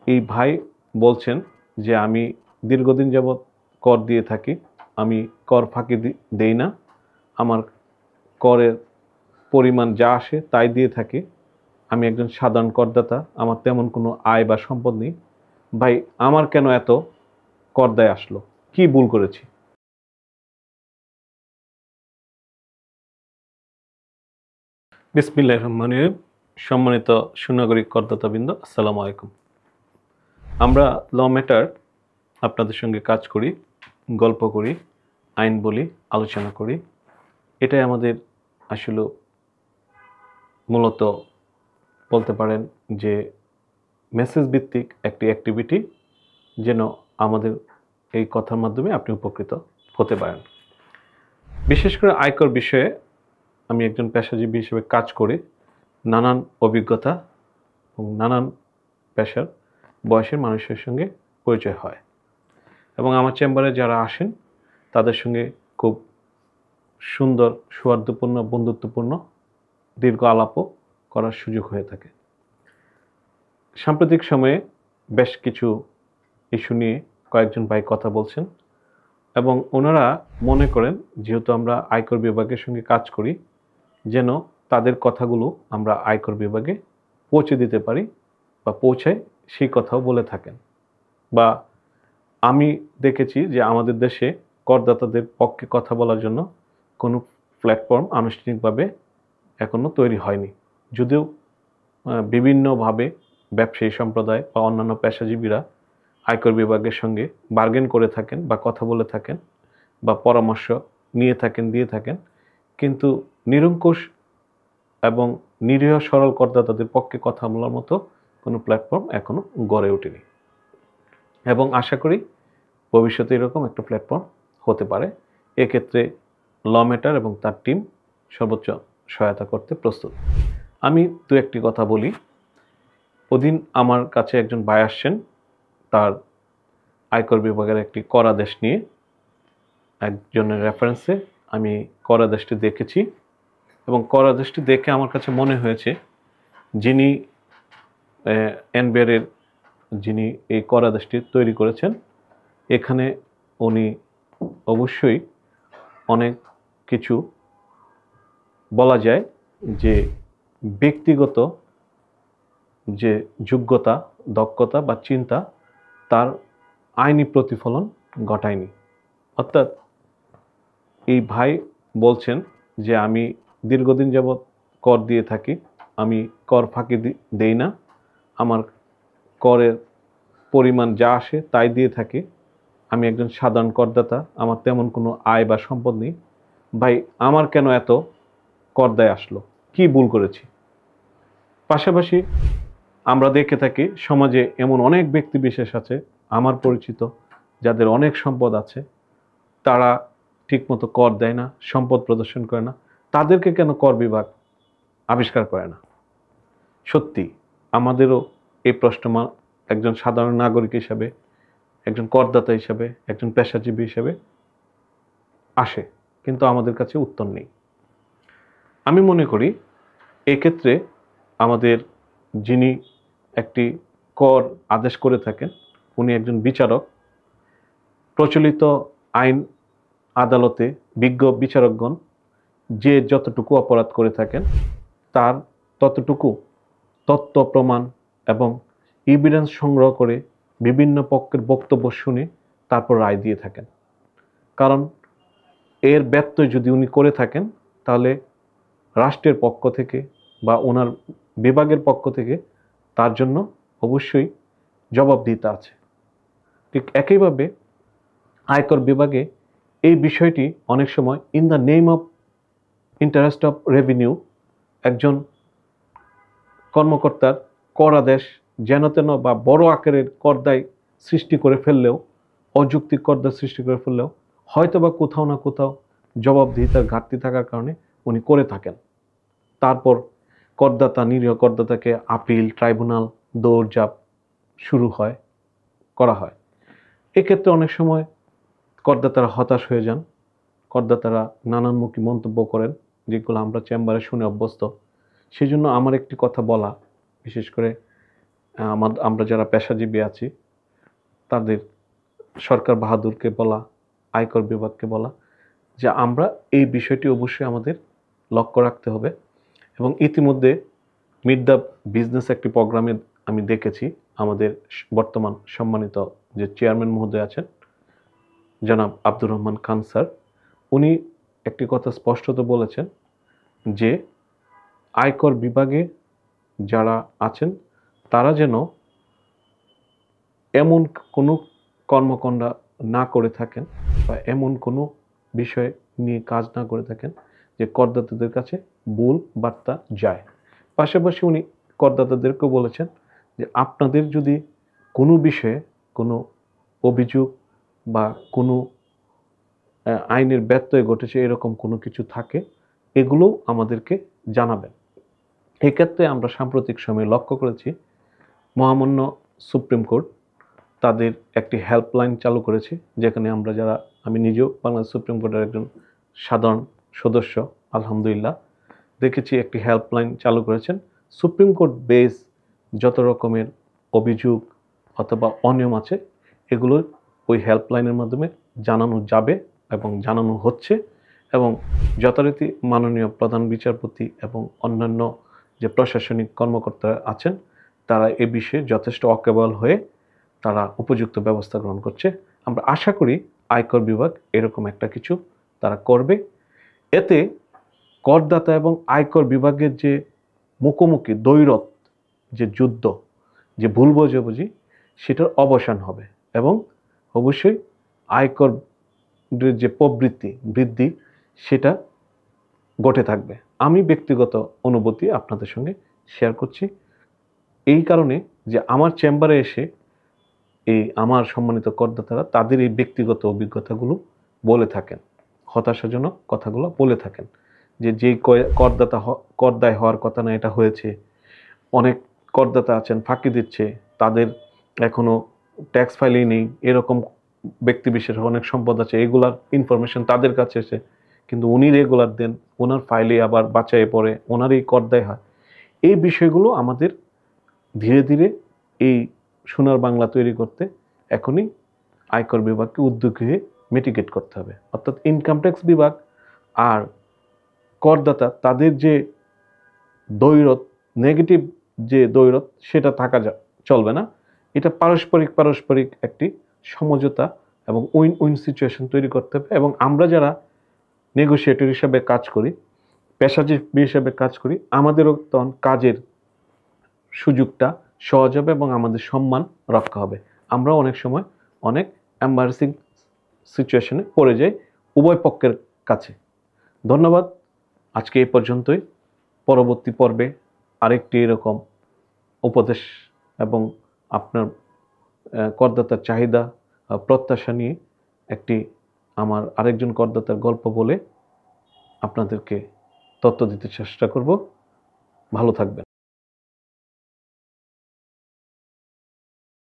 এই ভাই বলছেন যে আমি দীর্ঘদিন যাবৎ কর দিয়ে থাকি, আমি কর ফাঁকি দেই না, আমার করের পরিমাণ যা আসে তাই দিয়ে থাকি, আমি একজন সাধারণ করদাতা, আমার তেমন কোনো আয় বা সম্পদ নেই। ভাই আমার কেন এত কর দায় আসলো, কি ভুল করেছি? বিসমিল্লাহির রহমানির রহিম। সম্মানিত সুনাগরিক করদাতাবৃন্দ, আসসালামু আলাইকুম। আমরা ল ম্যাটার আপনাদের সঙ্গে কাজ করি, গল্প করি, আইন বলি, আলোচনা করি। এটাই আমাদের আসলে মূলত বলতে পারেন যে মেসেজ ভিত্তিক একটি অ্যাক্টিভিটি, যেন আমাদের এই কথার মাধ্যমে আপনি উপকৃত হতে পারেন। বিশেষ করে আয়কর বিষয়ে আমি একজন পেশাজীবী হিসেবে কাজ করে নানান অভিজ্ঞতা এবং নানান পেশার বয়সের মানুষের সঙ্গে পরিচয় হয়, এবং আমার চেম্বারে যারা আসেন তাদের সঙ্গে খুব সুন্দর, সৌহার্দ্যপূর্ণ, বন্ধুত্বপূর্ণ দীর্ঘ আলাপও করার সুযোগ হয়ে থাকে। সাম্প্রতিক সময়ে বেশ কিছু ইস্যু নিয়ে কয়েকজন ভাই কথা বলছেন, এবং ওনারা মনে করেন যেহেতু আমরা আয়কর বিভাগের সঙ্গে কাজ করি, যেন তাদের কথাগুলো আমরা আয়কর বিভাগে পৌঁছে দিতে পারি বা পৌঁছায়, সেই কথাও বলে থাকেন। বা আমি দেখেছি যে আমাদের দেশে করদাতাদের পক্ষে কথা বলার জন্য কোনো প্ল্যাটফর্ম আনুষ্ঠানিকভাবে এখনও তৈরি হয়নি, যদিও বিভিন্নভাবে ব্যবসায়ী সম্প্রদায় বা অন্যান্য পেশাজীবীরা আয়কর বিভাগের সঙ্গে বার্গেন করে থাকেন বা কথা বলে থাকেন বা পরামর্শ নিয়ে থাকেন, দিয়ে থাকেন, কিন্তু নিরঙ্কুশ এবং নিরীহ সরল করদাতাদের পক্ষে কথা বলার মতো কোনো প্ল্যাটফর্ম এখনও গড়ে ওঠেনি, এবং আশা করি ভবিষ্যতে এরকম একটা প্ল্যাটফর্ম হতে পারে। এক্ষেত্রে ল ম্যাটার এবং তার টিম সর্বোচ্চ সহায়তা করতে প্রস্তুত। আমি দু একটি কথা বলি। ওদিন আমার কাছে একজন ভাই আসছেন, তার আয়কর বিভাগের একটি করাদেশ নিয়ে। একজনের রেফারেন্সে আমি করাদেশটি দেখেছি, এবং করাদেশটি দেখে আমার কাছে মনে হয়েছে যিনি এনবিআরের যিনি এই করাদেশটি তৈরি করেছেন, এখানে উনি অবশ্যই অনেক কিছু বলা যায় যে ব্যক্তিগত যে যোগ্যতা, দক্ষতা বা চিন্তা, তার আইনি প্রতিফলন ঘটায়নি। অর্থাৎ এই ভাই বলছেন যে আমি দীর্ঘদিন যাবৎ কর দিয়ে থাকি, আমি কর ফাঁকি দেই না, আমার করের পরিমাণ যা আসে তাই দিয়ে থাকি, আমি একজন সাধারণ করদাতা, আমার তেমন কোনো আয় বা সম্পদ নেই। ভাই আমার কেন এত কর দায় আসলো, কি ভুল করেছি? পাশাপাশি আমরা দেখে থাকি সমাজে এমন অনেক ব্যক্তি বিশেষ আছে, আমার পরিচিত, যাদের অনেক সম্পদ আছে, তারা ঠিকমতো কর দেয় না, সম্পদ প্রদর্শন করে না। তাদেরকে কেন কর বিভাগ আবিষ্কার করে না? সত্যি আমাদেরও এই প্রশ্ন একজন সাধারণ নাগরিক হিসাবে, একজন করদাতা হিসাবে, একজন পেশাজীবী হিসাবে আসে, কিন্তু আমাদের কাছে উত্তর নেই। আমি মনে করি এক্ষেত্রে আমাদের যিনি একটি কর আদেশ করে থাকেন, উনি একজন বিচারক। প্রচলিত আইন আদালতে বিজ্ঞ বিচারকগণ যে যতটুকু অপরাধ করে থাকেন, তার ততটুকু তথ্য প্রমাণ এবং এভিডেন্স সংগ্রহ করে বিভিন্ন পক্ষের বক্তব্য শুনে তারপর রায় দিয়ে থাকেন। কারণ এর ব্যত্যয় যদি উনি করে থাকেন, তাহলে রাষ্ট্রের পক্ষ থেকে বা ওনার বিভাগের পক্ষ থেকে তার জন্য অবশ্যই জবাবদিহিতা আছে। ঠিক একইভাবে আয়কর বিভাগে এই বিষয়টি অনেক সময় in the name of interest of revenue, একজন কর্মকর্তার কর আদেশ যেন তেন বা বড় আকারের করদায় সৃষ্টি করে ফেললেও, অযৌক্তিক করদায় সৃষ্টি করে ফেললেও হয়তো বা কোথাও না কোথাও জবাবদিহিতার ঘাটতি থাকার কারণে উনি করে থাকেন। তারপর করদাতা, নিরীহ করদাতাকে আপিল ট্রাইব্যুনাল দৌড়ঝাঁপ শুরু করা হয়। এক্ষেত্রে অনেক সময় করদাতারা হতাশ হয়ে যান, করদাতারা নানানমুখী মন্তব্য করেন, যেগুলো আমরা চেম্বারে শুনে অভ্যস্ত। সেই জন্য আমার একটি কথা বলা, বিশেষ করে আমরা যারা পেশাজীবী আছি তাদের সরকার বাহাদুরকে বলা, আয়কর বিভাগকে বলা যে আমরা এই বিষয়টি অবশ্যই আমাদের লক্ষ্য রাখতে হবে। এবং ইতিমধ্যে মিট দ্য বিজনেস একটি প্রোগ্রামে আমি দেখেছি আমাদের বর্তমান সম্মানিত যে চেয়ারম্যান মহোদয় আছেন জনাব আব্দুর রহমান খান স্যার, উনি একটি কথা স্পষ্টত বলেছেন যে আয়কর বিভাগে যারা আছেন তারা যেন এমন কোনো কর্মকাণ্ড না করে থাকেন বা এমন কোনো বিষয় নিয়ে কাজ না করে থাকেন যে করদাতাদের কাছে ভুল বার্তা যায়। পাশাপাশি উনি করদাতাদেরকেও বলেছেন যে আপনাদের যদি কোনো বিষয়ে কোনো অভিযোগ বা কোনো আইনের ব্যত্যয় ঘটেছে এরকম কোনো কিছু থাকে এগুলোও আমাদেরকে জানাবেন। এক্ষেত্রে আমরা সাম্প্রতিক সময়ে লক্ষ্য করেছি মহামান্য সুপ্রিম কোর্ট তাদের একটি হেল্পলাইন চালু করেছে, যেখানে আমরা যারা, আমি নিজেও বাংলাদেশ সুপ্রিম কোর্টের একজন সাধারণ সদস্য, আলহামদুলিল্লাহ দেখেছি একটি হেল্পলাইন চালু করেছেন। সুপ্রিম কোর্ট বেস যত রকমের অভিযোগ অথবা অনিয়ম আছে এগুলো ওই হেল্পলাইনের মাধ্যমে জানানো যাবে এবং জানানো হচ্ছে, এবং যথারীতি মাননীয় প্রধান বিচারপতি এবং অন্যান্য যে প্রশাসনিক কর্মকর্তারা আছেন তারা এ বিষয়ে যথেষ্ট ওয়াকিবহাল হয়ে তারা উপযুক্ত ব্যবস্থা গ্রহণ করছে। আমরা আশা করি আয়কর বিভাগ এরকম একটা কিছু তারা করবে। এতে করদাতা এবং আয়কর বিভাগের যে মুখোমুখি দ্বৈরথ, যে যুদ্ধ, যে ভুল বোঝাবুঝি, সেটার অবসান হবে এবং অবশ্যই আয়কর যে প্রবৃত্তি বৃদ্ধি সেটা ঘটে থাকবে। আমি ব্যক্তিগত অনুভূতি আপনাদের সঙ্গে শেয়ার করছি এই কারণে যে আমার চেম্বারে এসে এই আমার সম্মানিত করদাতারা তাদের এই ব্যক্তিগত অভিজ্ঞতাগুলো বলে থাকেন, হতাশাজনক কথাগুলো বলে থাকেন যে যেই করদাতা করদায় হওয়ার কথা না এটা হয়েছে। অনেক করদাতা আছেন ফাঁকি দিচ্ছে, তাদের এখনো ট্যাক্স ফাইলেই নেই, এরকম ব্যক্তি বিশেষ অনেক সম্পদ আছে, এগুলার ইনফরমেশন তাদের কাছে এসে কিন্তু উনি রেগুলার দেন, ওনার ফাইলে আবার বাঁচায়ে পড়ে ওনারই করদায় হয়। এই বিষয়গুলো আমাদের ধীরে ধীরে এই সোনার বাংলা তৈরি করতে এখনই আয়কর বিভাগকে উদ্যোগী হয়ে মিটিগেট করতে হবে। অর্থাৎ ইনকাম ট্যাক্স বিভাগ আর করদাতা তাদের যে দ্বৈরথ, নেগেটিভ যে দ্বৈরথ সেটা থাকা চলবে না। এটা পারস্পরিক একটি সমঝোতা এবং উইন উইন সিচুয়েশন তৈরি করতে হবে। এবং আমরা যারা নেগোসিয়েটর হিসাবে কাজ করি, পেশাজীবী হিসাবে কাজ করি, আমাদেরও তখন কাজের সুযোগটা সহজ হবে এবং আমাদের সম্মান রক্ষা হবে। আমরা অনেক সময় অনেক এম্বারেসিং সিচুয়েশনে পড়ে যাই উভয় পক্ষের কাছে। ধন্যবাদ, আজকে এই পর্যন্তই। পরবর্তী পর্বে আরেকটি এরকম উপদেশ এবং আপনার করদাতার চাহিদা প্রত্যাশা নিয়ে একটি আমার আরেকজন করদাতার গল্প বলে আপনাদেরকে তথ্য দিতে চেষ্টা করব। ভালো থাকবেন।